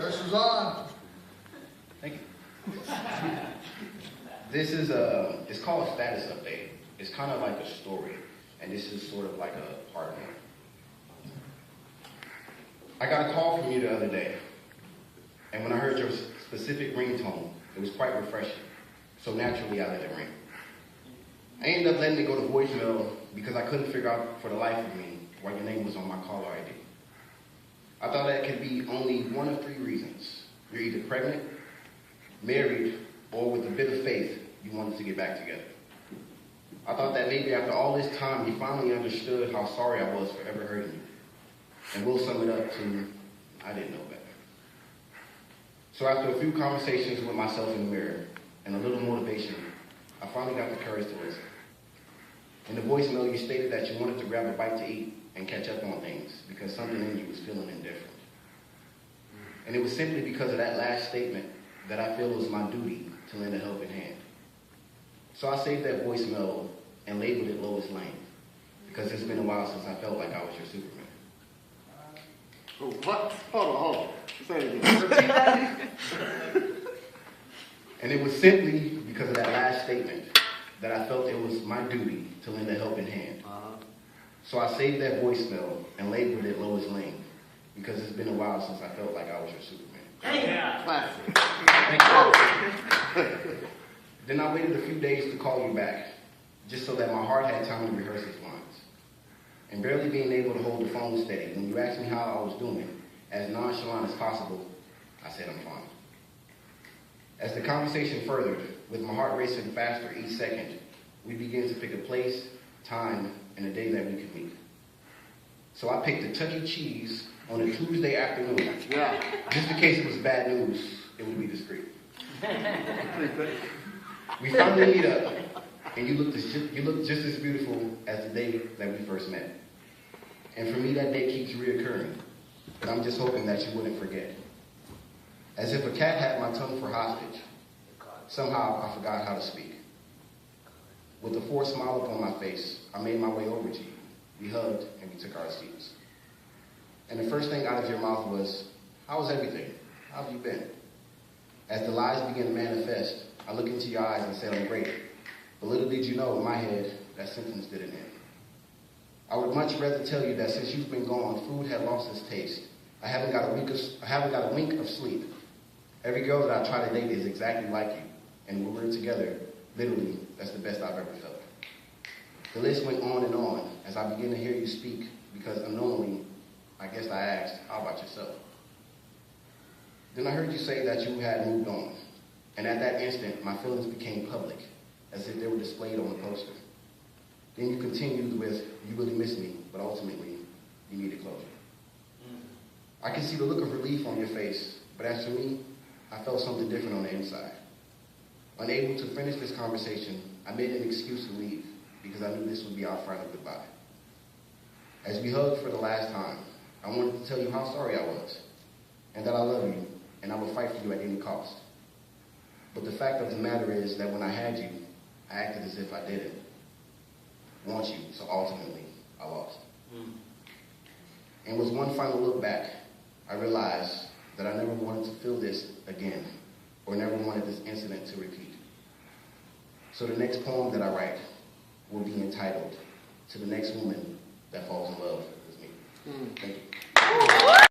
Pressure's on. Thank you. This is it's called a status update. It's kind of like a story, and this is sort of like a part one. I got a call from you the other day, and when I heard your specific ringtone, it was quite refreshing. So naturally, I let it ring. I ended up letting it go to voicemail because I couldn't figure out for the life of me why your name was on my caller ID. I thought that could be only one of three reasons. You're either pregnant, married, or with a bit of faith, you wanted to get back together. I thought that maybe after all this time, you finally understood how sorry I was for ever hurting you. And we'll sum it up to, I didn't know better. So after a few conversations with myself in the mirror and a little motivation, I finally got the courage to listen. In the voicemail, you stated that you wanted to grab a bite to eat and catch up on things because something in you was feeling indifferent. And it was simply because of that last statement that I feel it was my duty to lend a helping hand. So I saved that voicemail and labeled it Lois Lane because it's been a while since I felt like I was your Superman. Oh, what? Hold on. Say it again. And it was simply because of that last statement that I felt it was my duty to lend a helping hand. So I saved that voicemail and labeled it Lois Lane because it's been a while since I felt like I was your Superman. Yeah. Classic. Thank you. Then I waited a few days to call you back, just so that my heart had time to rehearse its lines. And barely being able to hold the phone steady, when you asked me how I was doing, as nonchalant as possible, I said I'm fine. As the conversation furthered, with my heart racing faster each second, we began to pick a place, time, and a day that we could meet. So I picked a Chuck E. Cheese on a Tuesday afternoon. Yeah. Just in case it was bad news, it would be discreet. We finally meet up, and you look just as beautiful as the day that we first met. And for me, that day keeps reoccurring, but I'm just hoping that you wouldn't forget. As if a cat had my tongue for hostage, somehow I forgot how to speak. With a forced smile upon my face, I made my way over to you. We hugged, and we took our seats. And the first thing out of your mouth was, "How was everything? How have you been?" As the lies began to manifest, I looked into your eyes and said, "I'm great." But little did you know, in my head, that sentence didn't end. I would much rather tell you that since you've been gone, food had lost its taste. I haven't got a wink of sleep. Every girl that I try to date is exactly like you. And when we're together, literally, that's the best I've ever felt. The list went on and on as I began to hear you speak because unknowingly, I guess I asked, "How about yourself?" Then I heard you say that you had moved on. And at that instant, my feelings became public, as if they were displayed on the poster. Then you continued with, "You really miss me, but ultimately, you needed closure." I can see the look of relief on your face, but as for me, I felt something different on the inside. Unable to finish this conversation, I made an excuse to leave because I knew this would be our final goodbye. As we hugged for the last time, I wanted to tell you how sorry I was, and that I love you, and I would fight for you at any cost. But the fact of the matter is that when I had you, I acted as if I didn't want you, so ultimately, I lost. And with one final look back, I realized that I never wanted to feel this again, or never wanted this incident to repeat. So the next poem that I write will be entitled, "To the Next Woman That Falls in Love with Me." Thank you.